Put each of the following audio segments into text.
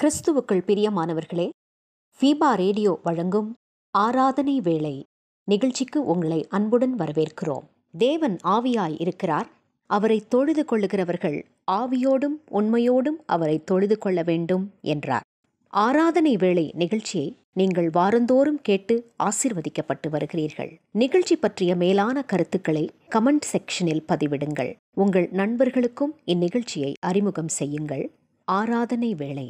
கிறிஸ்துவுக்குள் பிரியமானவர்களே, FIBA radio வழங்கும் ஆராதனை வேளை நிகழ்ச்சிக்கு உங்களை அன்புடன் வரவேற்கிறோம். தேவன் ஆவியாய் இருக்கிறார். அவரை தொழுது கொள்ளுகிறவர்கள் ஆவியோடும் உண்மையோடும் அவரை தொழுது கொள்ள வேண்டும் என்றார். ஆராதனை வேளை நிகழ்ச்சியை நீங்கள் வாரந்தோறும் கேட்டு ஆசீர்வதிக்கப்பட்டு வருகிறீர்கள். நிகழ்ச்சி பற்றிய மேலான கருத்துக்களை கமெண்ட் செக்ஷனில் பதிவிடுங்கள். உங்கள் நண்பர்களுக்கும் இந்நிகழ்ச்சியை அறிமுகம் செய்யுங்கள். ஆராதனை வேளை.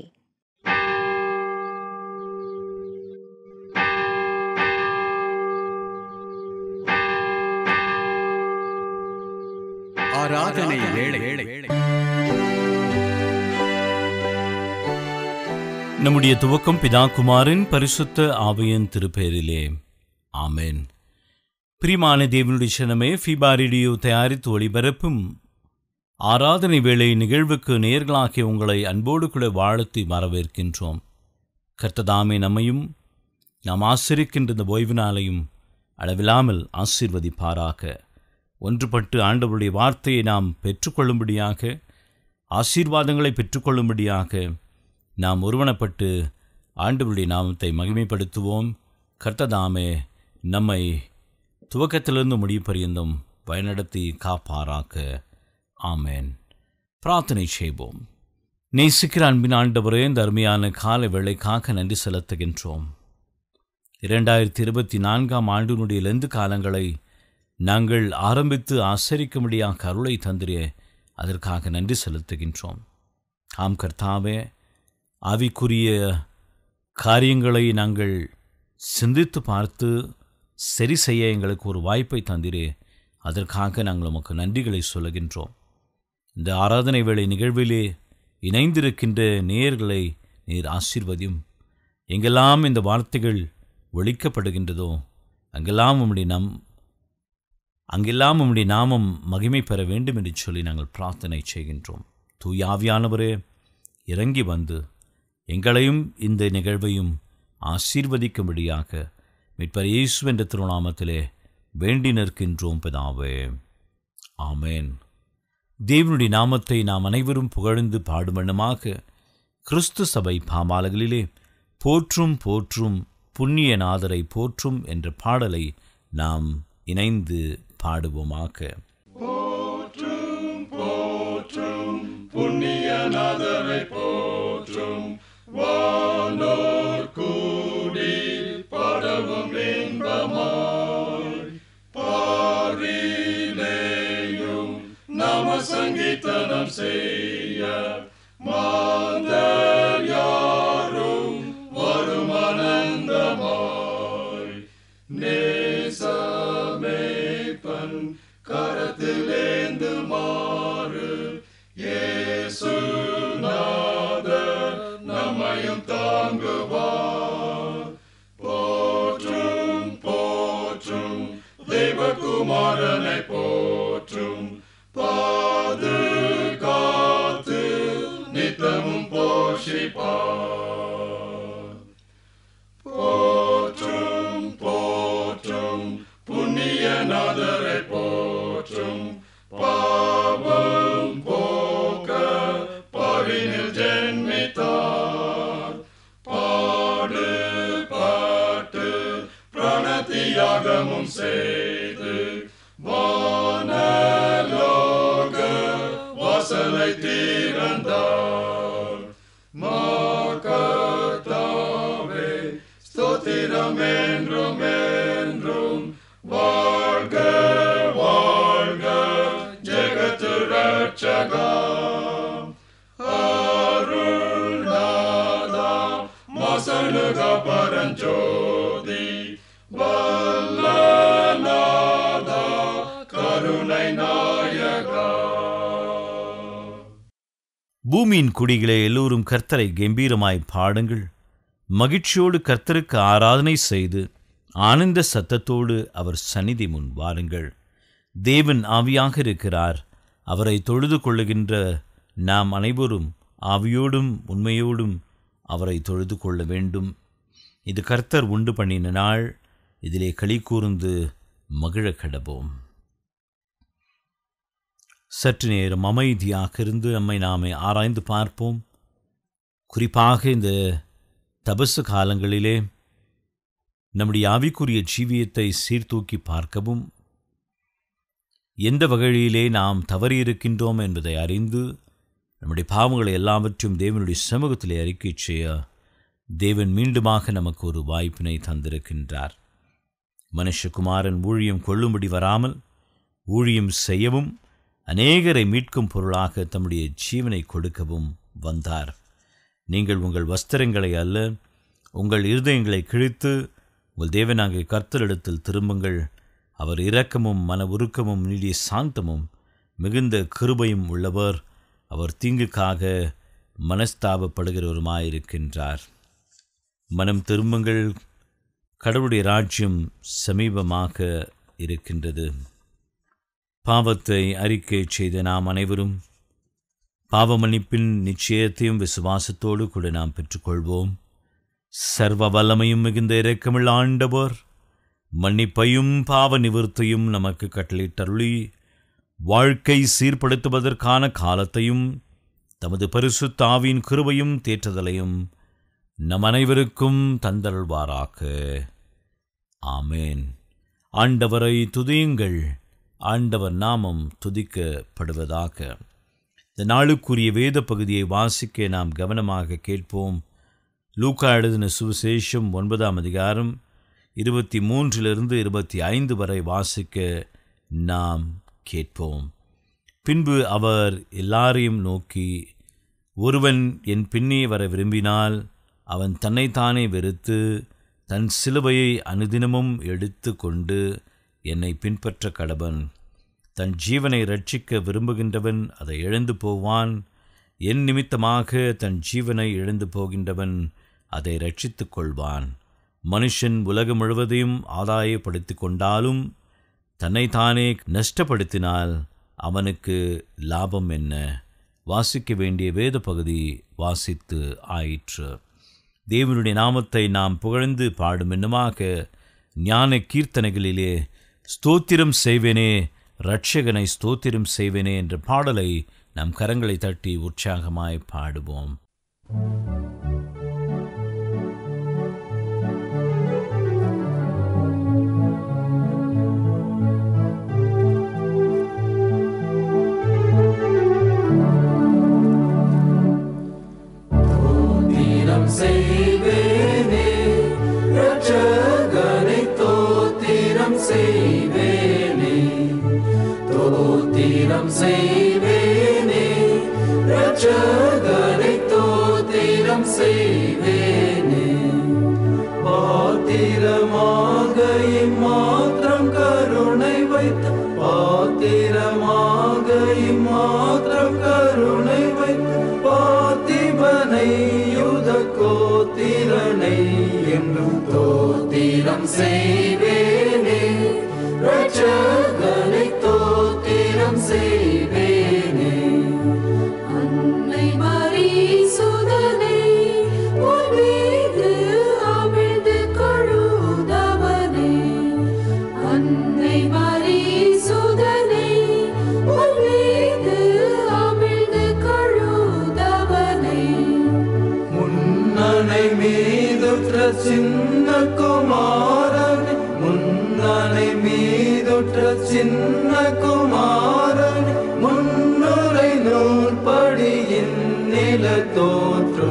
ஆராதனை வேளை. நம்முடைய துவக்கம் பிதா குமாரின் பரிசுத்த ஆவியின் திருப்பெயரிலே. ஆமென். பிரியமான தேவனுடைய சனமே, ஃபீபா ரேடியோ தயாரித்து ஒளிபரப்பும் ஆராதனை வேளை நிகழ்வுக்கு நேயர்களாகிய உங்களை அன்போடு கூட வாழ்த்தி வரவேற்கின்றோம். கர்த்ததாமே நம்மையும் நாம் ஆசிரிக்கின்ற இந்த ஓய்வு நாளையும் அளவில்லாமல் ஆசீர்வதிப்பாராக. ஒன்றுபட்டு ஆண்டவருடைய வார்த்தையை நாம் பெற்றுக்கொள்ளும்படியாக, ஆசீர்வாதங்களை பெற்றுக்கொள்ளும்படியாக நாம் ஒருவனப்பட்டு ஆண்டவருடைய நாமத்தை மகிமைப்படுத்துவோம். கர்த்ததாமே நம்மை துவக்கத்திலிருந்து முடிவு பரியந்தம் வழிநடத்தி காப்பாராக. ஆமேன். பிரார்த்தனை செய்வோம். நேசிக்கிற அன்பின் ஆண்டவரே, இந்த அருமையான கால வேளைக்காக நன்றி செலுத்துகின்றோம். 2024 ஆண்டினுடைய லெந்து காலங்களை நாங்கள் ஆரம்பித்து ஆசரிக்கும்படியாக அருளை தந்திரே, அதற்காக நன்றி செலுத்துகின்றோம். ஆம் கர்த்தாவே, ஆவிக்குரிய காரியங்களை நாங்கள் சிந்தித்து பார்த்து சரி செய்ய எங்களுக்கு ஒரு வாய்ப்பை தந்திரே, அதற்காக நாங்கள் உமக்கு நன்றிகளை சொல்லுகின்றோம். இந்த ஆராதனை வேளை நிகழ்விலே இணைந்திருக்கின்ற நேயர்களை நீர் ஆசீர்வதியும். எங்கெல்லாம் இந்த வார்த்தைகள் ஒழிக்கப்படுகின்றதோ அங்கெல்லாம் உம்முடைய நாமம் மகிமை பெற வேண்டும் என்று சொல்லி நாங்கள் பிரார்த்தனை செய்கின்றோம். தூய ஆவியானவரே, இறங்கி வந்து எங்களையும் இந்த நிகழ்வையும் ஆசீர்வதிக்கும்படியாக மீட்பர் இயேசு என்ற திருநாமத்திலே வேண்டி நிற்கின்றோம் பிதாவே. ஆமேன். தேவனுடைய நாமத்தை நாம் அனைவரும் புகழ்ந்து பாடுமண்ணமாக கிறிஸ்து சபை பாமாலைகளிலே போற்றும் போற்றும் புண்ணிய நாதரை போற்றும் என்ற பாடலை நாம் இணைந்து பாடுவோமாக. போற்றும் போற்றும் புண்ணிய நாதரை போற்றும், வானோர் கூடி பாடவும் இன்பமாய், பாரிலேயும் நாம சங்கீதனம் செய்ய மாந்தர் யாரும் வரும் ஆனந்தமாய், நேசமேய்ப்பன் கரத்திலேந்து மாறு இயேசுநாதர் நம்மையும் தாங்குவார். போற்றும் போற்றும் தேவகுமாரனை போற்றும், பாதுகாத்து நித்தமும் போஷிப்பார். போற்றும் போற்றும் புண்ணிய நாதரை போற்றும், பாவம் போக்க பாரினில் ஜென்மித்தார், பாடுபட்டு பிராணத்தியாகமும் செய்து வானலோக வாசலை திறந்தார். கர்த்தாவே, ஸ்தோத்திரம் என்றும் என்றும், வாழ்க வாழ்க ஜெகத்து ரட்சகா, அருள்நாதா மசனுக பரஞ்சோதி, வல்லநாதா கருணை நாயகா. பூமியின் குடிகளே, எல்லோரும் கர்த்தரை கம்பீரமாய் பாடுங்கள். மகிழ்ச்சியோடு கர்த்தருக்கு ஆராதனை செய்து ஆனந்த சத்தத்தோடு அவர் சந்நிதி முன் வாருங்கள். தேவன் ஆவியாக இருக்கிறார். அவரை தொழுது கொள்ளுகின்ற நாம் அனைவரும் ஆவியோடும் உண்மையோடும் அவரை தொழுது கொள்ள வேண்டும். இது கர்த்தர் உண்டு பண்ணின நாள், இதிலே களி கூர்ந்து மகிழ கடவோம். சற்று நேரம் அமைதியாக இருந்து நம்மை நாமே ஆராய்ந்து பார்ப்போம். குறிப்பாக இந்த தபசு காலங்களிலே நம்முடைய ஆவிக்குரிய ஜீவியத்தை சீர்தூக்கி பார்க்கவும், எந்த வகையிலே நாம் தவறியிருக்கின்றோம் என்பதை அறிந்து நம்முடைய பாவங்களை எல்லாவற்றையும் தேவனுடைய சமூகத்திலே அறிக்கை செய்ய தேவன் மீண்டுமாக நமக்கு ஒரு வாய்ப்பினை தந்திருக்கின்றார். மனுஷகுமாரன் ஊழியம் கொள்ளும்படி வராமல் ஊழியம் செய்யவும் அநேகரை மீட்கும் பொருளாக தம்முடைய ஜீவனை கொடுக்கவும் வந்தார். நீங்கள் உங்கள் வஸ்திரங்களை அல்ல, உங்கள் இருதயங்களை கிழித்து உங்கள் தேவனாகிய கர்த்தரிடத்தில் திரும்புங்கள். அவர் இரக்கமும் மன உருக்கமும் நீடிய சாந்தமும் மிகுந்த கிருபையும் உள்ளவர். அவர் தீங்குக்காக மனஸ்தாபப்படுகிறவருமாயிருக்கின்றார். மனம் திரும்புங்கள், கடவுளுடைய ராஜ்யம் சமீபமாக இருக்கின்றது. பாவத்தை அறிக்கை செய்த நாம் அனைவரும் பாவ மன்னிப்பின் நிச்சயத்தையும் விசுவாசத்தோடு கூட நாம் பெற்றுக்கொள்வோம். சர்வ வல்லமையும் மிகுந்த இரக்கமுள்ள ஆண்டவர் மன்னிப்பையும் பாவ நிவர்த்தியும் நமக்கு கட்டளையிட்டருளி வாழ்க்கை சீர்படுத்துவதற்கான காலத்தையும் தமது பரிசுத்த ஆவியின் கிருபையும் தேற்றுதலையும் நம் அனைவருக்கும் தந்தருள்வாராக. ஆமேன். ஆண்டவரை துதியுங்கள், ஆண்டவர் நாமம் துதிக்கப்படுவதாக. இந்த நாளுக்குரிய வேத பகுதியை வாசிக்க நாம் கவனமாக கேட்போம். லூக்கா எழுதின சுவிசேஷம் 9ஆம் அதிகாரம் 23-25 வரை வாசிக்க நாம் கேட்போம். பின்பு அவர் எல்லாரையும் நோக்கி, ஒருவன் என் பின்னே வர விரும்பினால் அவன் தன்னைத்தானே வெறுத்து தன் சிலுவையை அனுதினமும் எடுத்து கொண்டு என்னை பின்பற்ற கடவன். தன் ஜீவனை இரட்சிக்க விரும்புகின்றவன் அதை இழந்து போவான். என் நிமித்தமாக தன் ஜீவனை இழந்து போகின்றவன் அதை இரட்சித்துக் கொள்வான். மனுஷன் உலகம் முழுவதையும் ஆதாயப்படுத்தி கொண்டாலும் தன்னைத்தானே நஷ்டப்படுத்தினால் அவனுக்கு லாபம் என்ன? வாசிக்க வேண்டிய வேத பகுதி வாசித்து ஆயிற்று. தேவனுடைய நாமத்தை நாம் புகழ்ந்து பாடும் என்னமாக ஞான கீர்த்தனைகளிலே ஸ்தோத்திரம் செய்வேனே, இரட்சகனை ஸ்தோத்திரம் செய்வேனே என்ற பாடலை நாம் கரங்களை தட்டி உற்சாகமாய் பாடுவோம். செய்வேனே, இரட்சகனை தோத்திரம் செய்வேனே, தோத்திரம் செய்வேனே, இரட்சகனை தோத்திரம் செய்வேனே. பாத்திரமாக இம்மாத்திரம் கருணை வைத்த, பாத்திரமாக இம்மாத்திரம் கருணை வைத்த பார்த்திபனை கோத்திரனை என்றும் தோத்திரம் செய்வேனே, இரட்சகனை தோத்திரம் செய்வேனே. அன்னை மரி சுதனை உன் மீது அமிழ்ந்து கழுதவனே, அன்னை மரி சுதனை உன் மீது அமிழ்ந்து கழுதவனே. முன்னனை மீதுற்ற சின்ன குமாரனே, முன்னனை மீதுற்ற சின்ன குமாரனே, முன்னுரை நூற்படியின் நில தோற்று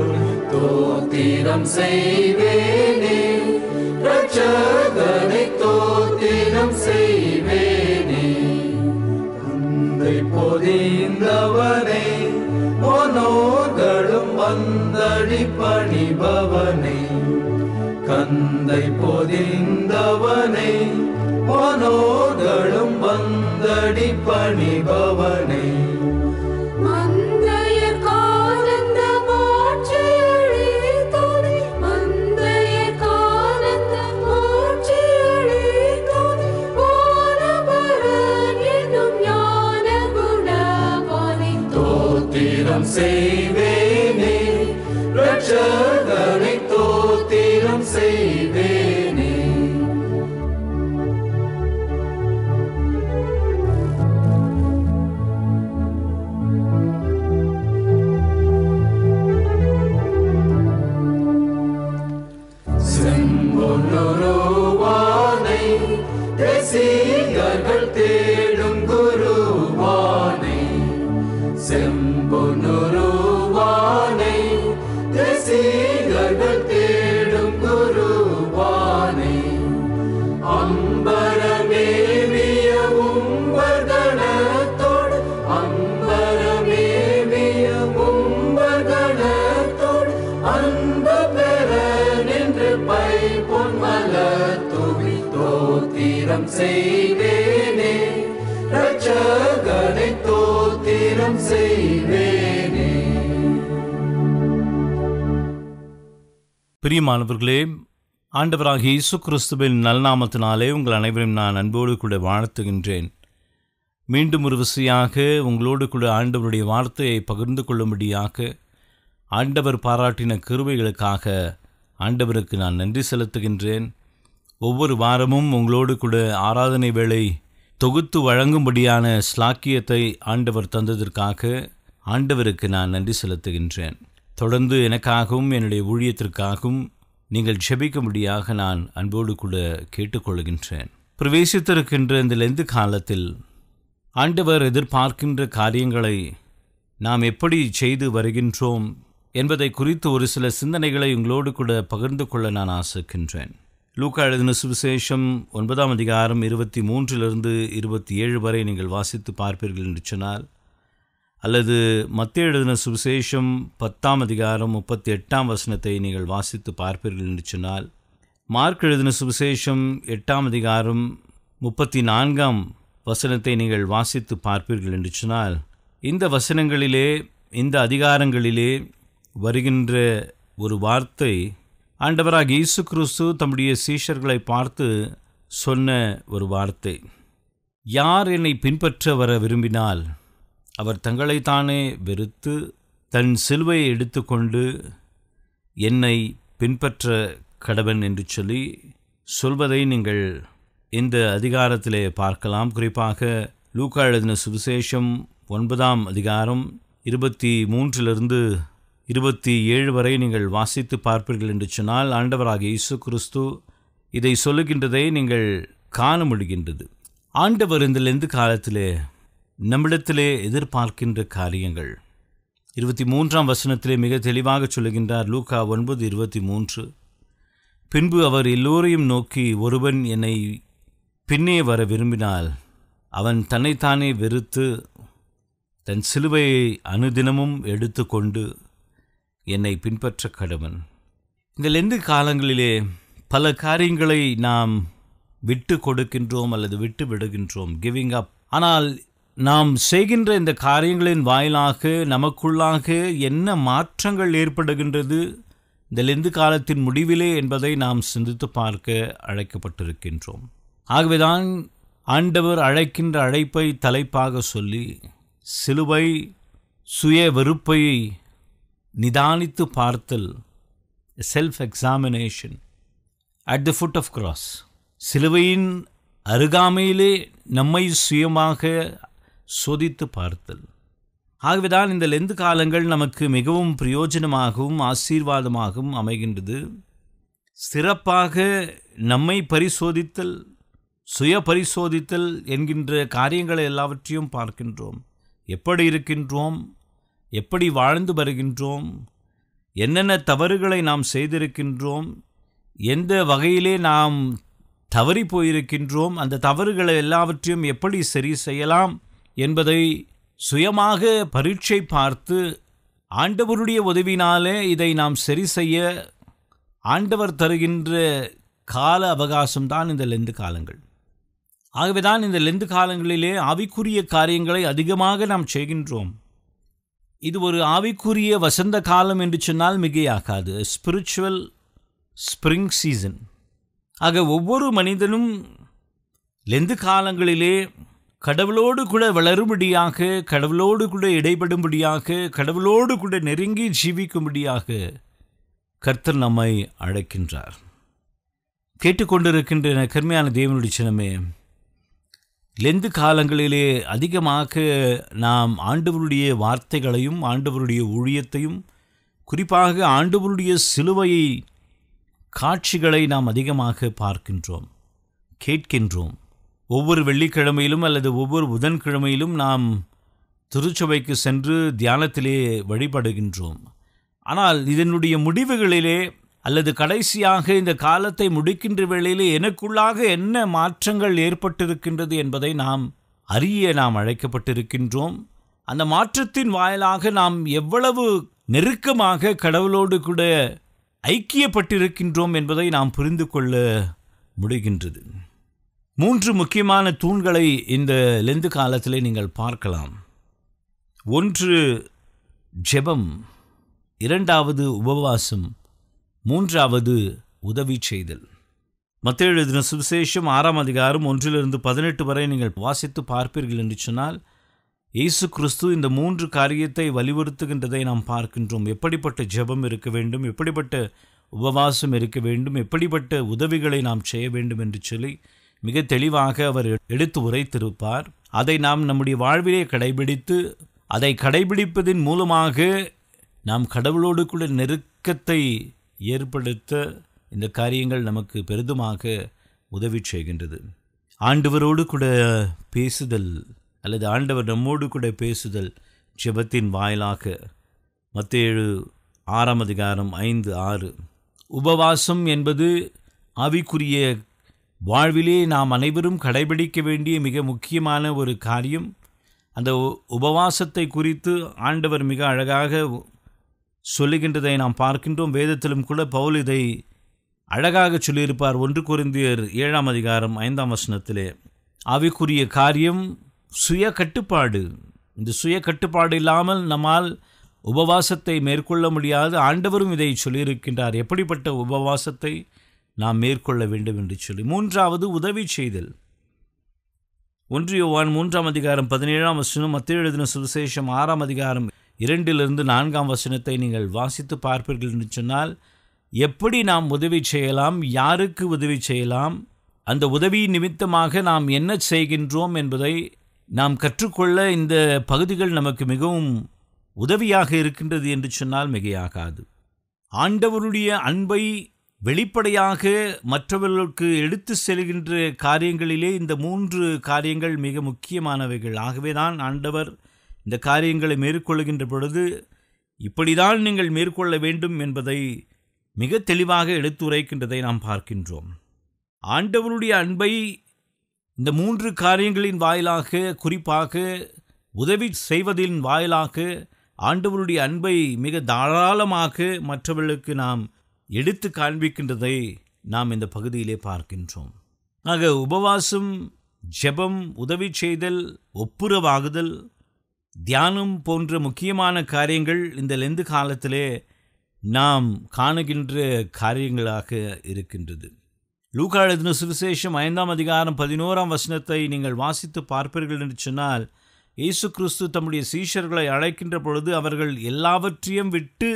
தோத்திரம் செய்வேனே, இரட்சகனை தோத்திரம் செய்வேனே. தந்தை பொதிந்தவனே, மனோர்களும் வந்தடி பணிபவனே, கந்தை பொதிந்தவனே, மனோர்களும் வந்தடி பணிபவனே. மந்தையர் காலந்த மாட்சியளித்தோனே, மந்தையர் காலந்த மாட்சியளித்தோனே, வானபரன் என்னும் ஞான குணவானே, தோத்திரம் செய்வேனே, இரட்சகனை தோத்திரம் செய்வேனே. சீடர்கள் தேடும் குருவானே அம்பரமேவிய உம்பர்கணத்தோடு அம்பரமேவிய உம்பர்கணத்தோடு அன்பு பெற நின்று பை பொன்மலர் தூவி தோத்திரம் செய்வேனே ரட்சகனை தோத்திரம் செய்வேனே. பிரியமானவர்களே, ஆண்டவராகிய இயேசு கிறிஸ்துவின் நல்நாமத்தினாலே உங்கள் அனைவரையும் நான் அன்போடு கூட வாழ்த்துகின்றேன். மீண்டும் ஒரு விசையாக உங்களோடு கூட ஆண்டவருடைய வார்த்தையை பகிர்ந்து கொள்ளும்படியாக ஆண்டவர் பாராட்டின கிருபைகளுக்காக ஆண்டவருக்கு நான் நன்றி செலுத்துகின்றேன். ஒவ்வொரு வாரமும் உங்களோடு கூட ஆராதனை வேளை தொகுத்து வழங்கும்படியான ஸ்லாக்கியத்தை ஆண்டவர் தந்ததற்காக ஆண்டவருக்கு நான் நன்றி செலுத்துகின்றேன். தொடர்ந்து எனக்காகவும் என்னுடைய ஊழியத்திற்காகவும் நீங்கள் ஜெபிக்கும்படியாக நான் அன்போடு கூட கேட்டுக்கொள்கின்றேன். பிரவேசித்திருக்கின்ற இந்த லெந்து காலத்தில் ஆண்டவர் எதிர்பார்க்கின்ற காரியங்களை நாம் எப்படி செய்து வருகின்றோம் என்பதை குறித்து ஒரு சில சிந்தனைகளை உங்களோடு கூட பகிர்ந்து கொள்ள நான் ஆசிக்கின்றேன். லூக்கா எழுதின சுவிசேஷம் 9ஆம் அதிகாரம் 23 27 வரை நீங்கள் வாசித்து பார்ப்பீர்கள் என்று சொன்னால், அல்லது மத்தேயு எழுதின சுவிசேஷம் 10ஆம் அதிகாரம் 38ஆம் வசனத்தை நீங்கள் வாசித்து பார்ப்பீர்கள் என்று சொன்னால், மார்க் எழுதின சுவிசேஷம் 8ஆம் அதிகாரம் 34ஆம் வசனத்தை நீங்கள் வாசித்து பார்ப்பீர்கள் என்று சொன்னால், இந்த வசனங்களிலே இந்த அதிகாரங்களிலே வருகின்ற ஒரு வார்த்தை ஆண்டவராகிய இயேசு கிறிஸ்து தம்முடைய சீஷர்களை பார்த்து சொன்ன ஒரு வார்த்தை. யார் என்னை பின்பற்ற வர விரும்பினால் அவர் தங்களைத்தானே வெறுத்து தன் சிலுவையை எடுத்துக்கொண்டு என்னை பின்பற்ற கடவன் என்று சொல்லி சொல்வதை நீங்கள் இந்த அதிகாரத்திலே பார்க்கலாம். குறிப்பாக லூக்கா எழுதின சுவிசேஷம் 9ஆம் அதிகாரம் 23 27 வரை நீங்கள் வாசித்து பார்ப்பீர்கள் என்று சொன்னால், ஆண்டவராகிய இயேசு கிறிஸ்து இதை சொல்லுகின்றதை நீங்கள் காண முடிகின்றது. ஆண்டவர் இந்த லெந்து காலத்திலே நம்மிடத்திலே எதிர்பார்க்கின்ற காரியங்கள் 23ஆம் வசனத்திலே மிக தெளிவாக சொல்லுகின்றார். லூக்கா 9:23, பின்பு அவர் எல்லோரையும் நோக்கி, ஒருவன் என்னை பின்னே வர விரும்பினால் அவன் தன்னைத்தானே வெறுத்து தன் சிலுவையை அனுதினமும் எடுத்துக்கொண்டு என்னை பின்பற்ற கடவன். இந்த லெந்து காலங்களிலே பல காரியங்களை நாம் விட்டு கொடுக்கின்றோம் அல்லது விட்டு விடுகின்றோம், கிவிங் அப். ஆனால் நாம் செய்கின்ற இந்த காரியங்களின் வாயிலாக நமக்குள்ளாக என்ன மாற்றங்கள் ஏற்படுகின்றது இந்த லெந்து காலத்தின் முடிவிலே என்பதை நாம் சிந்தித்து பார்க்க அழைக்கப்பட்டிருக்கின்றோம். ஆகவேதான் ஆண்டவர் அழைக்கின்ற அழைப்பை தலைப்பாக சொல்லி, சிலுவை, சுய வெறுப்பை நிதானித்து பார்த்தல், self examination at the foot of cross, சிலுவையின் அருகாமையிலே நம்மை சுயமாக சோதித்து பார்த்தல். ஆகவேதான் இந்த லெந்து காலங்கள் நமக்கு மிகவும் பிரயோஜனமாகவும் ஆசீர்வாதமாகவும் அமைகின்றது. சிறப்பாக நம்மை பரிசோதித்தல், சுய பரிசோதித்தல் என்கின்ற காரியங்களை எல்லாவற்றையும் பார்க்கின்றோம். எப்படி இருக்கின்றோம், எப்படி வாழ்ந்து வருகின்றோம், என்னென்ன தவறுகளை நாம் செய்திருக்கின்றோம், எந்த வகையிலே நாம் தவறி போயிருக்கின்றோம், அந்த தவறுகளை எல்லாவற்றையும் எப்படி சரி செய்யலாம் என்பதை சுயமாக பரீட்சை பார்த்து ஆண்டவருடைய உதவினாலே இதை நாம் சரி செய்ய ஆண்டவர் தருகின்ற கால அவகாசம்தான் இந்த லெந்து காலங்கள். ஆகவேதான் இந்த லெந்து காலங்களிலே ஆவிக்குரிய காரியங்களை அதிகமாக நாம் செய்கின்றோம். இது ஒரு ஆவிக்குரிய வசந்த காலம் என்று சொன்னால் மிகையாகாது. Spiritual spring season. ஆக ஒவ்வொரு மனிதனும் லெந்து காலங்களிலே கடவுளோடு கூட வளரும்படியாக, கடவுளோடு கூட இடைபடும்படியாக, கடவுளோடு கூட நெருங்கி ஜீவிக்கும்படியாக கர்த்தர் நம்மை அழைக்கின்றார். கேட்டுக்கொண்டிருக்கின்ற கருமையான தேவனுடைய சினமே, லெந்து காலங்களிலே அதிகமாக நாம் ஆண்டவருடைய வார்த்தைகளையும் ஆண்டவருடைய ஊழியத்தையும், குறிப்பாக ஆண்டவருடைய சிலுவையை காட்சிகளை நாம் அதிகமாக பார்க்கின்றோம், கேட்கின்றோம். ஒவ்வொரு வெள்ளிக்கிழமையிலும் அல்லது ஒவ்வொரு புதன்கிழமையிலும் நாம் திருச்சபைக்கு சென்று தியானத்திலே வழிபடுகின்றோம். ஆனால் இதனுடைய முடிவுகளிலே அல்லது கடைசியாக இந்த காலத்தை முடிக்கின்ற வேளையிலே எனக்குள்ளாக என்ன மாற்றங்கள் ஏற்பட்டிருக்கின்றது என்பதை நாம் அறிய நாம் அழைக்கப்பட்டிருக்கின்றோம். அந்த மாற்றத்தின் வாயிலாக நாம் எவ்வளவு நெருக்கமாக கடவுளோடு கூட ஐக்கியப்பட்டிருக்கின்றோம் என்பதை நாம் புரிந்து கொள்ள முடிகின்றது. 3 முக்கியமான தூண்களை இந்த லெந்து காலத்திலே நீங்கள் பார்க்கலாம். 1 ஜெபம், 2வது உபவாசம், 3வது உதவி செய்தல். மத்தேயு எழுதின சுவிசேஷம் 6ஆம் அதிகாரம் 1-18 வரை நீங்கள் வாசித்து பார்ப்பீர்கள் என்று சொன்னால், இயேசு கிறிஸ்து இந்த 3 காரியத்தை வலியுறுத்துகின்றதை நாம் பார்க்கின்றோம். எப்படிப்பட்ட ஜெபம் இருக்க வேண்டும், எப்படிப்பட்ட உபவாசம் இருக்க வேண்டும், எப்படிப்பட்ட உதவிகளை நாம் செய்ய வேண்டும் என்று சொல்லி மிக தெளிவாக அவர் எடுத்து உரைத்திருப்பார். அதை நாம் நம்முடைய வாழ்விலே கடைபிடித்து, அதை கடைபிடிப்பதின் மூலமாக நாம் கடவுளோடு கூட நெருக்கத்தை ஏற்படுத்த இந்த காரியங்கள் நமக்கு பெரிதுமாக உதவி செய்கின்றது. ஆண்டவரோடு கூட பேசுதல் அல்லது ஆண்டவர் நம்மோடு கூட பேசுதல் ஜெபத்தின் வாயிலாக. மத்தேயு 6ஆம் அதிகாரம் 5-6. உபவாசம் என்பது ஆவிக்குரிய வாழ்விலே நாம் அனைவரும் கடைபிடிக்க வேண்டிய மிக முக்கியமான ஒரு காரியம். அந்த உபவாசத்தை குறித்து ஆண்டவர் மிக அழகாக சொல்லுகின்றதை நாம் பார்க்கின்றோம். வேதத்திலும் கூட பவுல் இதை அழகாக சொல்லியிருப்பார். 1 கொரிந்தியர் 7ஆம் அதிகாரம் 5ஆம் வசனத்திலே, ஆவிக்குரிய காரியம் சுய கட்டுப்பாடு. இந்த சுய கட்டுப்பாடு இல்லாமல் நம்மால் உபவாசத்தை மேற்கொள்ள முடியாது. ஆண்டவரும் இதை சொல்லியிருக்கின்றார், எப்படிப்பட்ட உபவாசத்தை நாம் மேற்கொள்ள வேண்டும் என்று சொல்லி. 3வது உதவி செய்தல். 1 யோவான் 3ஆம் அதிகாரம் 17ஆம் வசனம், மத்தேயு எழுதின சுவிசேஷம் 6ஆம் அதிகாரம் 2-4ஆம் வசனத்தை நீங்கள் வாசித்து பார்ப்பீர்கள் என்று சொன்னால், எப்படி நாம் உதவி செய்யலாம், யாருக்கு உதவி செய்யலாம், அந்த உதவி நிமித்தமாக நாம் என்ன செய்கின்றோம் என்பதை நாம் கற்றுக்கொள்ள இந்த பகுதிகள் நமக்கு மிகவும் உதவியாக இருக்கின்றது என்று சொன்னால் மிகையாகாது. ஆண்டவருடைய அன்பை வெளிப்படையாக மற்றவர்களுக்கு எடுத்து செல்கின்ற காரியங்களிலே இந்த 3 காரியங்கள் மிக முக்கியமானவைகள். ஆகவே தான் ஆண்டவர் இந்த காரியங்களை மேற்கொள்கின்ற பொழுது இப்படிதான் நீங்கள் மேற்கொள்ள வேண்டும் என்பதை மிக தெளிவாக எடுத்துரைக்கின்றதை நாம் பார்க்கின்றோம். ஆண்டவருடைய அன்பை இந்த 3 காரியங்களின் வாயிலாக, குறிப்பாக உதவி செய்வதின் வாயிலாக ஆண்டவருடைய அன்பை மிக தாராளமாக மற்றவர்களுக்கு நாம் எடுத்து காண்பிக்கின்றதை நாம் இந்த பகுதியிலே பார்க்கின்றோம். ஆக உபவாசம், ஜெபம், உதவி செய்தல், ஒப்புரவாகுதல், தியானம் போன்ற முக்கியமான காரியங்கள் இந்த லெந்து காலத்திலே நாம் காணுகின்ற காரியங்களாக இருக்கின்றது. லூக்கா எழுதின சுவிசேஷம் 5ஆம் அதிகாரம் 11ஆம் வசனத்தை நீங்கள் வாசித்து பார்ப்பீர்கள் என்று சொன்னால், இயேசு கிறிஸ்து தம்முடைய சீஷர்களை அழைக்கின்ற பொழுது அவர்கள் எல்லாவற்றையும் விட்டு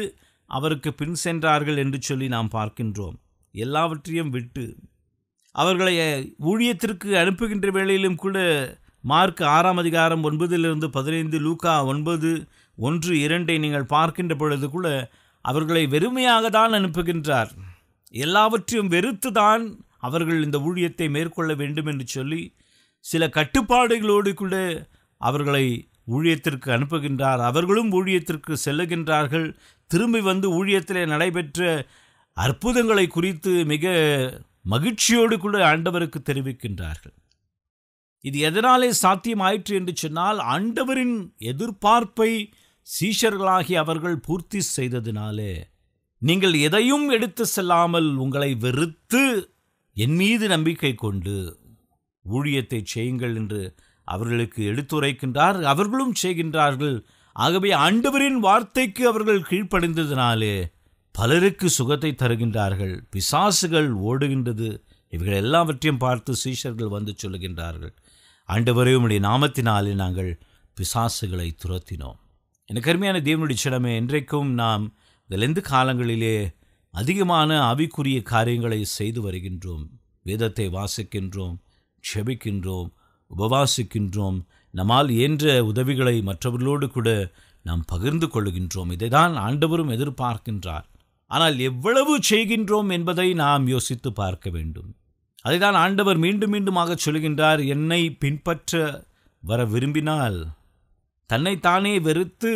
அவருக்கு பின் சென்றார்கள் என்று சொல்லி நாம் பார்க்கின்றோம். எல்லாவற்றையும் விட்டு அவர்களை ஊழியத்திற்கு அனுப்புகின்ற வேளையிலும் கூட மார்க் 6ஆம் அதிகாரம் 9-15, லூக்கா 9:1-2 நீங்கள் பார்க்கின்ற பொழுது கூட அவர்களை வெறுமையாக தான் அனுப்புகின்றார். எல்லாவற்றையும் வெறுத்து தான் அவர்கள் இந்த ஊழியத்தை மேற்கொள்ள வேண்டும் என்று சொல்லி சில கட்டுப்பாடுகளோடு கூட அவர்களை ஊழியத்திற்கு அனுப்புகின்றார். அவர்களும் ஊழியத்திற்கு செல்லுகின்றார்கள். திரும்பி வந்து ஊழியத்திலே நடைபெற்ற அற்புதங்களை குறித்து மிக மகிழ்ச்சியோடு கூட ஆண்டவருக்கு தெரிவிக்கின்றார்கள். இது எதனாலே சாத்தியமாயிற்று என்று சொன்னால், ஆண்டவரின் எதிர்பார்ப்பை சீஷர்களாகி அவர்கள் பூர்த்தி செய்ததினாலே. நீங்கள் எதையும் எடுத்து செல்லாமல் உங்களை வெறுத்து என் மீது நம்பிக்கை கொண்டு ஊழியத்தை செய்யுங்கள் என்று அவர்களுக்கு எடுத்துரைக்கின்றார். அவர்களும் செய்கின்றார்கள். ஆகவே ஆண்டவரின் வார்த்தைக்கு அவர்கள் கீழ்ப்படிந்ததினாலே பலருக்கு சுகத்தை தருகின்றார்கள். பிசாசுகள் ஓடுகின்றது. இவர்கள் எல்லாவற்றையும் பார்த்து சீஷர்கள் வந்து சொல்லுகின்றார்கள், ஆண்டவரே, உம்முடைய நாமத்தினாலே நாங்கள் பிசாசுகளை துரத்தினோம். எனக்கு அருமையான தேவனுடைய சிடமே, இன்றைக்கும் நாம் இந்த லெந்து காலங்களிலே அதிகமான ஆவிக்குரிய காரியங்களை செய்து வருகின்றோம். வேதத்தை வாசிக்கின்றோம், ஜெபிக்கின்றோம், உபவாசிக்கின்றோம். நம்மால் இயன்ற உதவிகளை மற்றவர்களோடு கூட நாம் பகிர்ந்து கொள்கின்றோம். இதை தான் ஆண்டவரும் எதிர்பார்க்கின்றார். ஆனால் எவ்வளவு செய்கின்றோம் என்பதை நாம் யோசித்து பார்க்க வேண்டும். அதை தான் ஆண்டவர் மீண்டும் மீண்டுமாக சொல்கின்றார், என்னை பின்பற்ற வர விரும்பினால் தன்னைத்தானே வெறுத்து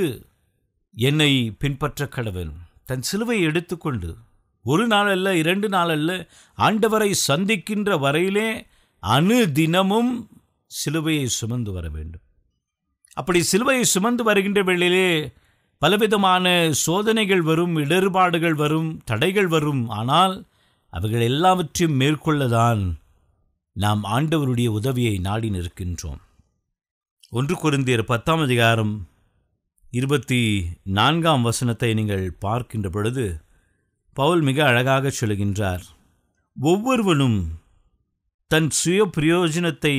என்னை பின்பற்ற கடவன். தன் சிலுவையை எடுத்துக்கொண்டு ஒரு நாள் அல்ல, 2 நாள் அல்ல, ஆண்டவரை சந்திக்கின்ற வரையிலே அனுதினமும் சிலுவையை சுமந்து வர வேண்டும். அப்படி சிலுவையை சுமந்து வருகின்ற வேளையிலே பலவிதமான சோதனைகள் வரும், இடர்பாடுகள் வரும், தடைகள் வரும். ஆனால் அவைகள் எல்லாவற்றையும் மேற்கொள்ளதான் நாம் ஆண்டவருடைய உதவியை நாடி நிற்கின்றோம். 1 கொரிந்தியர் 10ஆம் அதிகாரம் 24ஆம் வசனத்தை நீங்கள் பார்க்கின்ற பொழுது பவுல் மிக அழகாக சொல்கின்றார். ஒவ்வொருவனும் தன் சுய பிரயோஜனத்தை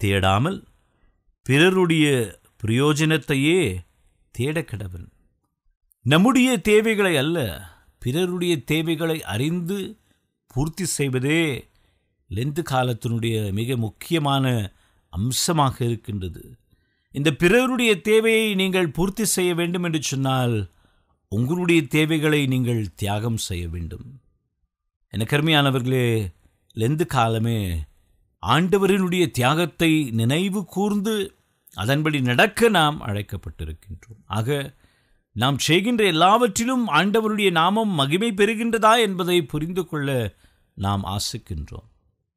தேடாமல் பிறருடைய பிரயோஜனத்தையே தேடக்கடவன். நம்முடைய தேவைகளை அல்ல, பிறருடைய தேவைகளை அறிந்து பூர்த்தி செய்வதே லெந்து காலத்தினுடைய மிக முக்கியமான அம்சமாக இருக்கின்றது. இந்த பிறருடைய தேவையை நீங்கள் பூர்த்தி செய்ய வேண்டும் என்று சொன்னால் உங்களுடைய தேவைகளை நீங்கள் தியாகம் செய்ய வேண்டும். என கருமையானவர்களே, லெந்து காலமே ஆண்டவரினுடைய தியாகத்தை நினைவு கூர்ந்து அதன்படி நடக்க நாம் அழைக்கப்பட்டிருக்கின்றோம். ஆக நாம் செய்கின்ற எல்லாவற்றிலும் ஆண்டவருடைய நாமம் மகிமை பெறுகின்றதா என்பதை புரிந்து கொள்ள நாம் ஆசிக்கின்றோம்.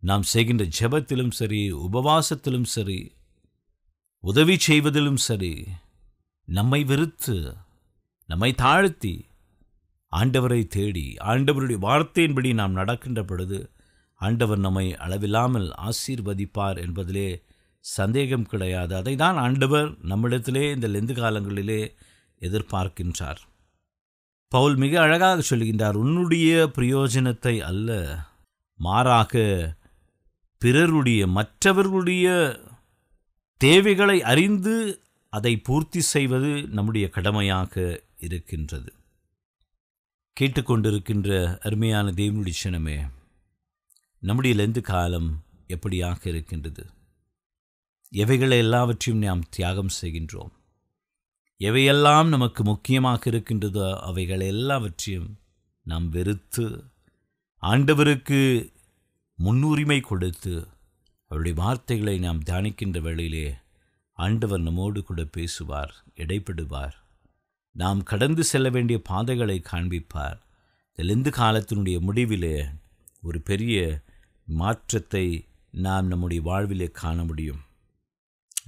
நாம் செய்கின்ற ஜெபத்திலும் சரி, உபவாசத்திலும் சரி, உதவி செய்வதிலும் சரி, நம்மை வெறுத்து நம்மை தாழ்த்தி ஆண்டவரை தேடி ஆண்டவருடைய வார்த்தையின்படி நாம் நடக்கின்ற பொழுது ஆண்டவர் நம்மை அளவில்லாமல் ஆசீர்வதிப்பார் என்பதிலே சந்தேகம் கிடையாது. அதை தான் ஆண்டவர் நம்மிடத்திலே இந்த லெந்து காலங்களிலே எதிர்பார்க்கின்றார். பவுல் மிக அழகாக சொல்கின்றார், உன்னுடைய பிரயோஜனத்தை அல்ல, மாறாக பிறருடைய மற்றவர்களுடைய தேவைகளை அறிந்து அதை பூர்த்தி செய்வது நம்முடைய கடமையாக இருக்கின்றது. கேட்டுக்கொண்டிருக்கின்ற அருமையான தேவனுடைய ஜனமே, நம்முடைய லெந்து காலம் எப்படியாக இருக்கின்றது? எவைகளை எல்லாவற்றையும் நாம் தியாகம் செய்கின்றோம்? எவையெல்லாம் நமக்கு முக்கியமாக இருக்கின்றதோ அவைகள் எல்லாவற்றையும் நாம் வெறுத்து ஆண்டவருக்கு முன்னுரிமை கொடுத்து அவருடைய வார்த்தைகளை நாம் தியானிக்கின்ற வேளையிலே ஆண்டவர் நம்மோடு கூட பேசுவார், இடைப்படுவார், நாம் கடந்து செல்ல வேண்டிய பாதைகளை காண்பிப்பார். லெந்து காலத்தினுடைய முடிவிலே ஒரு பெரிய மாற்றத்தை நாம் நம்முடைய வாழ்விலே காண முடியும்.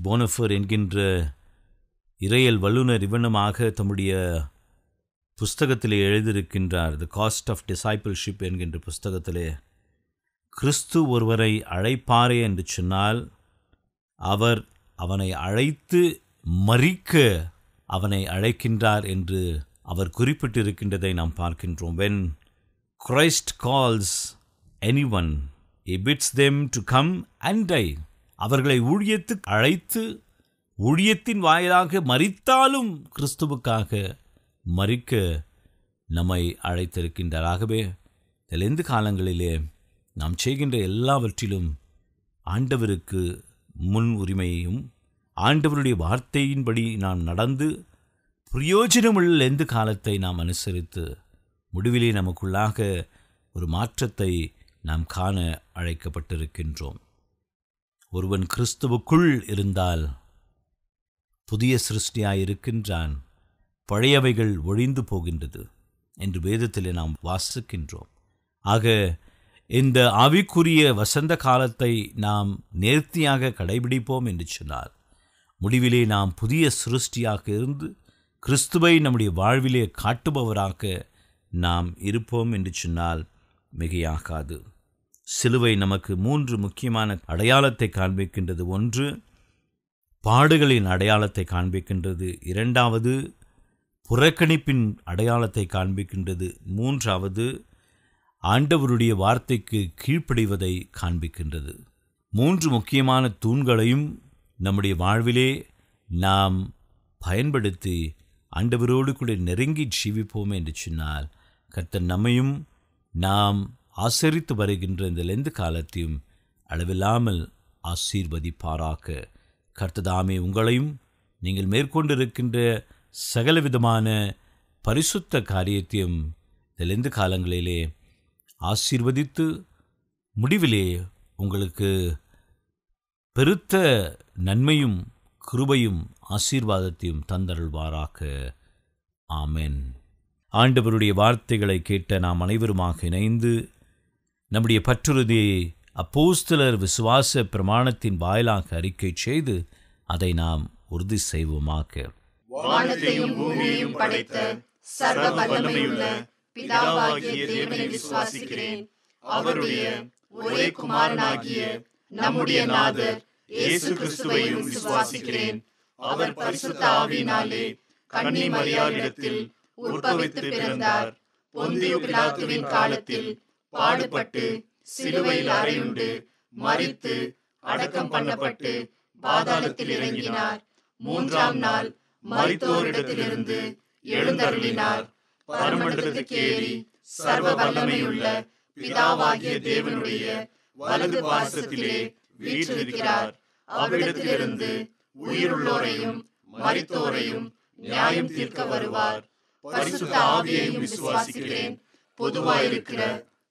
போனஃபர் என்கின்ற இறையல் வல்லுநர் இவனமாக தம்முடைய புஸ்தகத்திலே எழுதியிருக்கின்றார். தி காஸ்ட் ஆஃப் டிசைபிள்ஷிப் என்கின்ற புஸ்தகத்திலே, கிறிஸ்து ஒருவரை அழைப்பாரே என்று சொன்னால் அவர் அவனை அழைத்து மரிக்க அவனை அழைக்கின்றார் என்று அவர் குறிப்பிட்டிருக்கின்றதை நாம் பார்க்கின்றோம். When Christ calls anyone, he bids them to come and die. அவர்களை ஊழியத்துக்கு அழைத்து ஊழியத்தின் வாயிலாக மரித்தாலும் கிறிஸ்துவுக்காக மரிக்க நம்மை அழைத்திருக்கின்றார். ஆகவே லெந்து காலங்களிலே நாம் செய்கின்ற எல்லாவற்றிலும் ஆண்டவருக்கு முன் உரிமையையும் ஆண்டவருடைய வார்த்தையின்படி நாம் நடந்து பிரயோஜனமுள்ள லெந்து காலத்தை நாம் அனுசரித்து முடிவிலே நமக்குள்ளாக ஒரு மாற்றத்தை நாம் காண அழைக்கப்பட்டிருக்கின்றோம். ஒருவன் கிறிஸ்துவுக்குள் இருந்தால் புதிய சிருஷ்டியாயிருக்கின்றான், பழையவைகள் ஒழிந்து போகின்றது என்று வேதத்திலே நாம் வாசிக்கின்றோம். ஆக இந்த ஆவிக்குரிய வசந்த காலத்தை நாம் நேர்த்தியாக கடைபிடிப்போம் என்று சொன்னால் முடிவிலே நாம் புதிய சிருஷ்டியாக இருந்து கிறிஸ்துவை நம்முடைய வாழ்விலே காட்டுபவராக நாம் இருப்போம் என்று சொன்னால் மிகையாகாது. சிலுவை நமக்கு 3 முக்கியமான அடையாளத்தை காண்பிக்கின்றது. 1, பாடுகளின் அடையாளத்தை காண்பிக்கின்றது. 2வது, புறக்கணிப்பின் அடையாளத்தை காண்பிக்கின்றது. 3வது, ஆண்டவருடைய வார்த்தைக்கு கீழ்ப்படிவதை காண்பிக்கின்றது. 3 முக்கியமான தூண்களையும் நம்முடைய வாழ்விலே நாம் பயன்படுத்தி ஆண்டவரோடு கூட நெருங்கி ஜீவிப்போம் என்று சொன்னால் கர்த்தர் நம்மையும் நாம் ஆசரித்து வருகின்ற இந்த லெந்து காலத்தையும் அளவில்லாமல் ஆசீர்வதிப்பாராக. கர்த்ததாமே உங்களையும் நீங்கள் மேற்கொண்டிருக்கின்ற சகலவிதமான பரிசுத்த காரியத்தையும் இந்த லெந்து காலங்களிலே ஆசீர்வதித்து முடிவிலே உங்களுக்கு பெருத்த நன்மையும் கிருபையும் ஆசீர்வாதத்தையும் தந்தருள்வாராக. ஆமென். ஆண்டவருடைய வார்த்தைகளை கேட்ட நாம் அனைவருமாக இணைந்து நம்முடைய பற்றுறுதியை அப்போஸ்தலர் விசுவாச பிரமாணத்தின் வாயிலாக அறிக்கை செய்து அதை நாம் உறுதி செய்வோமாக. வானத்தையும் பூமியையும் படைத்த சர்வ வல்லமையுள்ள பிதாவாகிய தேவனை விசுவாசிக்கிறேன். அவருடைய ஒரே குமாரனாகிய நம்முடைய நாதர் இயேசு கிறிஸ்துவையும் விசுவாசிக்கிறேன். அவர் பரிசுத்த ஆவியினாலே கன்னி மரியாளிடத்தில் உற்பவித்து பிறந்தார். பொந்தியு பிலாத்துவின் காலத்தில் பாடுபட்டு சிலுவையில் அறையுண்டு மரித்து அடக்கம் பண்ணப்பட்டு பாதாளத்தில் இறங்கினார். மூன்றாம் நாள் மரித்தோரிடத்திலிருந்து எழுந்தருளினார். பரமண்டலத்துக்கு ஏறி சர்வ வல்லமையுள்ள பிதாவாகிய தேவனுடைய வலது பாசத்திலே வீற்றிருக்கிறார். அவரிடத்திலிருந்து உயிருள்ளோரையும் மரித்தோரையும் நியாயம் தீர்க்க வருவார். பரிசுத்த ஆவியையும் விசுவாசிக்கிறேன். பொதுவாயிருக்கிற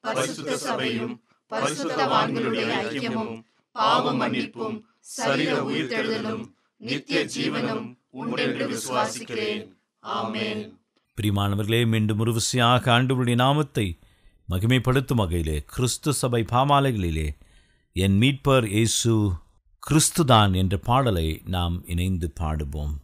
பரிசுத்த சபையும் பரிசுத்தவான்களுடைய ஐக்கியமும் பாவ மன்னிப்பும் சரீர உயிர்த்தெழுதலும் நித்திய ஜீவனும் உண்டென்று விசுவாசிக்கிறேன். ஆமென். பிரியமானவர்களே, மீண்டும் ஒரு விசையாக ஆண்டவருடைய நாமத்தை மகிமைப்படுத்தும் வகையிலே கிறிஸ்து சபை பாமாலைகளிலே என் மீட்பர் இயேசு கிறிஸ்துதான் என்ற பாடலை நாம் இணைந்து பாடுவோம்.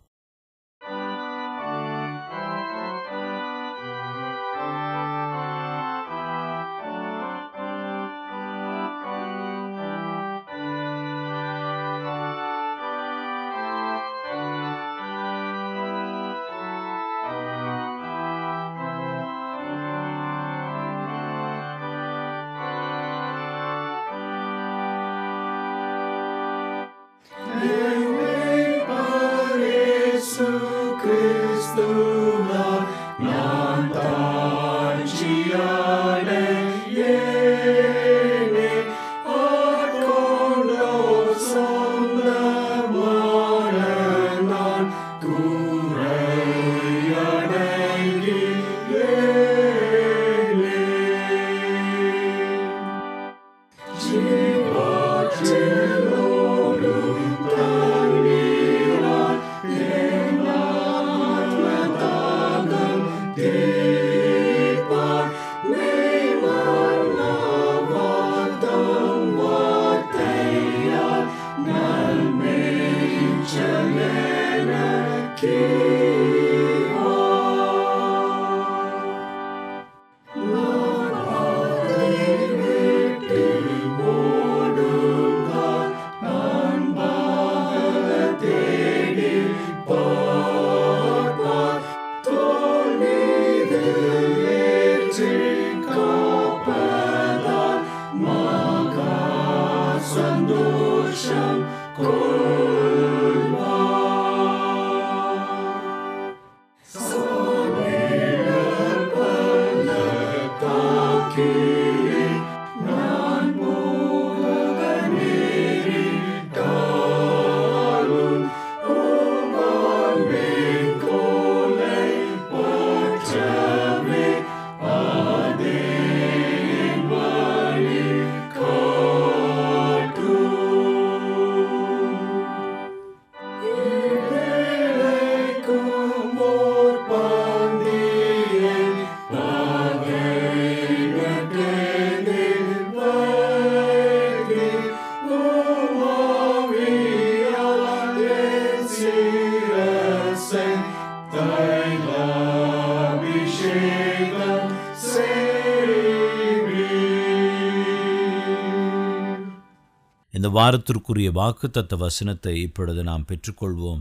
இந்த வாரத்திற்குரிய வாக்குத்தத்த வசனத்தை இப்பொழுது நாம் பெற்றுக்கொள்வோம்.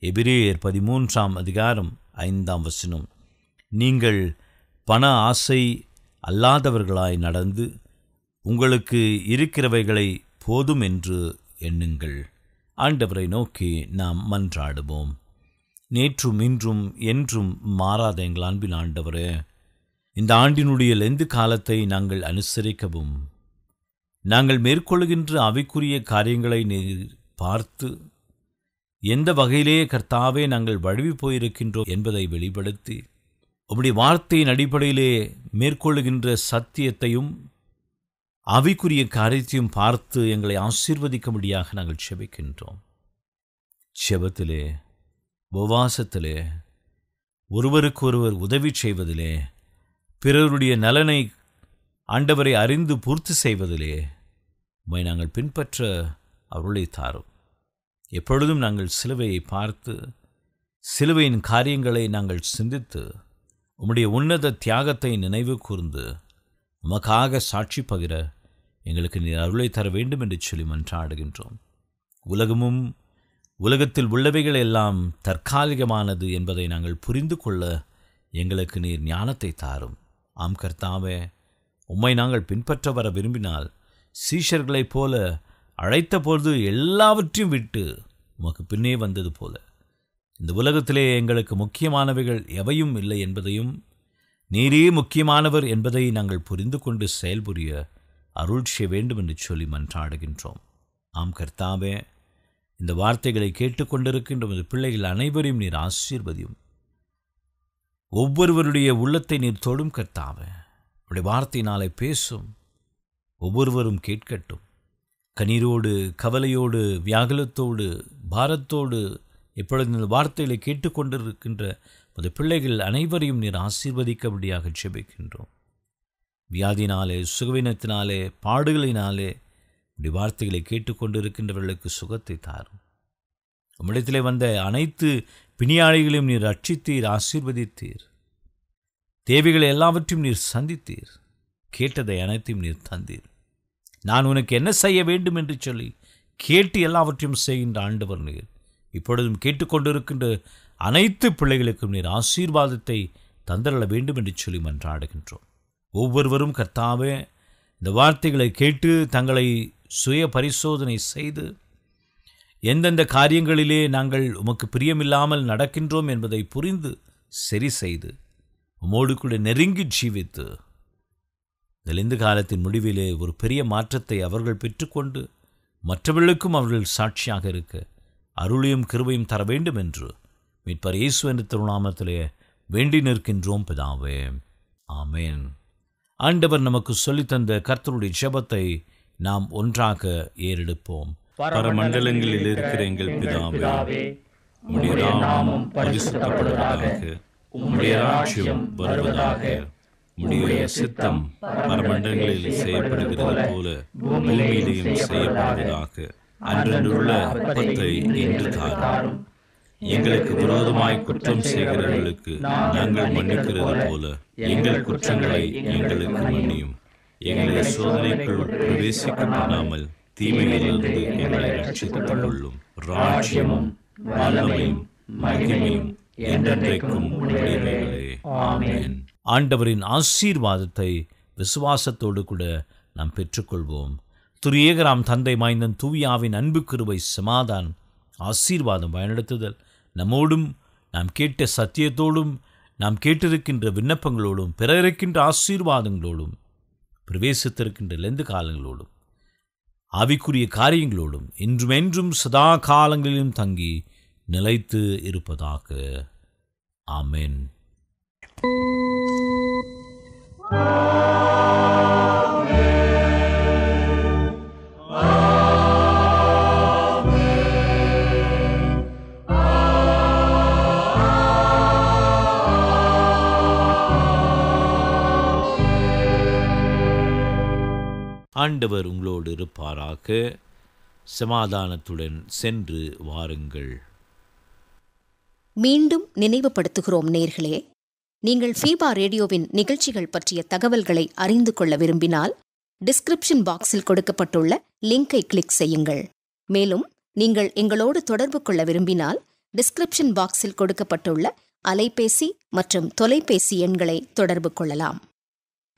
எபிரேயர் 13ஆம் அதிகாரம் 5ஆம் வசனம். நீங்கள் பண ஆசை அல்லாதவர்களாய் நடந்து உங்களுக்கு இருக்கிறவைகளை போதும் என்று எண்ணுங்கள். ஆண்டவரை நோக்கி நாம் மன்றாடுவோம். நேற்றும் இன்றும் என்றும் மாறாத எங்கள் அன்பின் ஆண்டவரே, இந்த ஆண்டினுடைய லெந்து காலத்தை நாங்கள் அனுசரிக்கவும் நாங்கள் மேற்கொள்கின்ற அவைக்குரிய காரியங்களை நீர் பார்த்து எந்த வகையிலே கர்த்தாவே நாங்கள் வழுவி போயிருக்கின்றோம் என்பதை வெளிப்படுத்தி உம்முடைய வார்த்தையின் அடிப்படையிலே மேற்கொள்ளுகின்ற சத்தியத்தையும் அவைக்குரிய காரியத்தையும் பார்த்து எங்களை ஆசீர்வதிக்கும்படியாக நாங்கள் செபிக்கின்றோம். செபத்திலே உபவாசத்திலே ஒருவருக்கொருவர் உதவி செய்வதிலே, பிறருடைய நலனை ஆண்டவரை அறிந்து பூர்த்தி செய்வதிலே உம்மை நாங்கள் பின்பற்ற அருளை தாரும். எப்பொழுதும் நாங்கள் சிலுவையை பார்த்து, சிலுவையின் காரியங்களை நாங்கள் சிந்தித்து, உம்முடைய உன்னத தியாகத்தை நினைவு கூர்ந்து உமக்காக சாட்சி பகிர எங்களுக்கு நீர் அருளை தர வேண்டும் என்று சொல்லி மன்றாடுகின்றோம். உலகமும் உலகத்தில் உள்ளவைகள் எல்லாம் தற்காலிகமானது என்பதை நாங்கள் புரிந்து கொள்ள எங்களுக்கு நீர் ஞானத்தை தாரும். ஆம் கர்த்தாவே, உம்மை நாங்கள் பின்பற்ற வர விரும்பினால் சீஷர்களைப் போல அழைத்த பொழுது எல்லாவற்றையும் விட்டு உமக்கு பின்னே வந்தது போல இந்த உலகத்திலே எங்களுக்கு முக்கியமானவைகள் எவையும் இல்லை என்பதையும், நீரே முக்கியமானவர் என்பதை நாங்கள் புரிந்து கொண்டு செயல்புரிய அருள் செய்ய வேண்டும் என்று சொல்லி மன்றாடுகின்றோம். ஆம் கர்த்தாவே, இந்த வார்த்தைகளை கேட்டுக்கொண்டிருக்கின்ற உமது பிள்ளைகள் அனைவரையும் நீர் ஆசீர்வதியும். ஒவ்வொருவருடைய உள்ளத்தை நீர் தொடும் கர்த்தாவே. உடைய வார்த்தையினாலே பேசும். ஒவ்வொருவரும் கேட்கட்டும். கண்ணீரோடு, கவலையோடு, வியாகுலத்தோடு, பாரத்தோடு இப்பொழுது இந்த வார்த்தைகளை கேட்டுக்கொண்டிருக்கின்ற உமது பிள்ளைகள் அனைவரையும் நீர் ஆசீர்வதிக்கபடியாக ஜெபிக்கின்றோம். வியாதினாலே, சுகவீனத்தினாலே, பாடுகளினாலே உடைய வார்த்தைகளை கேட்டுக்கொண்டிருக்கின்றவர்களுக்கு சுகத்தை தாரும். உம்மிடத்திலே வந்த அனைத்து பிணியாளிகளையும் நீர் ரட்சித்தீர், ஆசீர்வதித்தீர். தேவைகளை எல்லாவற்றையும் நீர் சந்தித்தீர். கேட்டதை அனைத்தையும் நீர் தந்தீர். நான் உனக்கு என்ன செய்ய வேண்டும் என்று சொல்லி கேட்டு எல்லாவற்றையும் செய்கின்ற ஆண்டவர் நீர். இப்பொழுதும் கேட்டுக்கொண்டிருக்கின்ற அனைத்து பிள்ளைகளுக்கும் நீர் ஆசீர்வாதத்தை தந்தரள வேண்டும் என்று சொல்லி மன்றாடுகின்றோம். ஒவ்வொருவரும் கர்த்தாவே இந்த வார்த்தைகளை கேட்டு தங்களை சுய பரிசோதனை செய்து எந்தெந்த காரியங்களிலே நாங்கள் உமக்கு பிரியமில்லாமல் நடக்கின்றோம் என்பதை புரிந்து சரி செய்து உமோடு கூட நெருங்கி ஜீவித்து இந்த காலத்தின் முடிவிலே ஒரு பெரிய மாற்றத்தை அவர்கள் பெற்றுக்கொண்டு மற்றவர்களுக்கும் அவர்கள் சாட்சியாக இருக்க அருளையும் கிருபையும் தர வேண்டும் என்று மீட்பர் இயேசு என்ற திருநாமத்திலே வேண்டி நிற்கின்றோம் பிதாவே. ஆமேன். ஆண்டவர் நமக்கு சொல்லித்தந்த கர்த்தருடைய ஜெபத்தை நாம் ஒன்றாக ஏறெடுப்போம். பரமண்டலங்களில் இருக்கிற எங்கள் பிதாவே, உம்முடைய நாமம் பரிசுத்தப்படுவதாக, உம்முடைய ராஜ்யம் வருவதாக, உம்முடைய சித்தம் பரமண்டலங்களில் செய்யப்படுகிறது போல பூமியிலேயும் செய்யப்படுவதாக. அன்றன்றுள்ள அப்பத்தை இன்று தாரும். எங்களுக்கு விரோதமாய் குற்றம் செய்கிறவர்களுக்கு நாங்கள் மன்னிக்கிறது போல எங்கள் குற்றங்களை எங்களுக்கு மன்னியும். எங்களை சோதனைக்குள் பிரவேசிக்க பண்ணாமல் தீமையிலிருந்து எங்களை ரட்சித்துக் கொள்ளும். ராஜ்யமும் வல்லமையும் மகிமையும் என்றென்றைக்கும் உடையவைகளே. ஆமென். ஆண்டவரின் ஆசீர்வாதத்தை விசுவாசத்தோடு கூட நாம் பெற்றுக்கொள்வோம். துரியேகராம் தந்தை மாய்ந்தன் தூவியாவின் அன்பு கிருபை, சமாதானம், ஆசீர்வாதம், பயனெடுத்துதல் நம்மோடும் நாம் கேட்ட சத்தியத்தோடும் நாம் கேட்டிருக்கின்ற விண்ணப்பங்களோடும் பிற இருக்கின்ற ஆசீர்வாதங்களோடும் பிரவேசித்திருக்கின்ற லெந்து காலங்களோடும் ஆவிக்குரிய காரியங்களோடும் இன்றுமென்றும் சதா காலங்களிலும் தங்கி நிலைத்து இருப்பதாக. ஆமென். ஆண்டவர் உங்களோடு இருப்பாராக. சமாதானத்துடன் சென்று வாருங்கள். மீண்டும் நினைவுபடுத்துகிறோம் நேர்களே, நீங்கள் ஃபீபா ரேடியோவின் நிகழ்ச்சிகள் பற்றிய தகவல்களை அறிந்து கொள்ள விரும்பினால் டிஸ்கிரிப்ஷன் பாக்ஸில் கொடுக்கப்பட்டுள்ள லிங்கை கிளிக் செய்யுங்கள். மேலும் நீங்கள் எங்களோடு தொடர்பு கொள்ள விரும்பினால் டிஸ்கிரிப்ஷன் பாக்ஸில் கொடுக்கப்பட்டுள்ள அலைபேசி மற்றும் தொலைபேசி எண்களை தொடர்பு கொள்ளலாம்.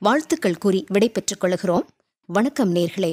வாழ்த்துக்கள் கூறி விடை பெற்றுக் கொள்கிறோம். வணக்கம் நேர்களே.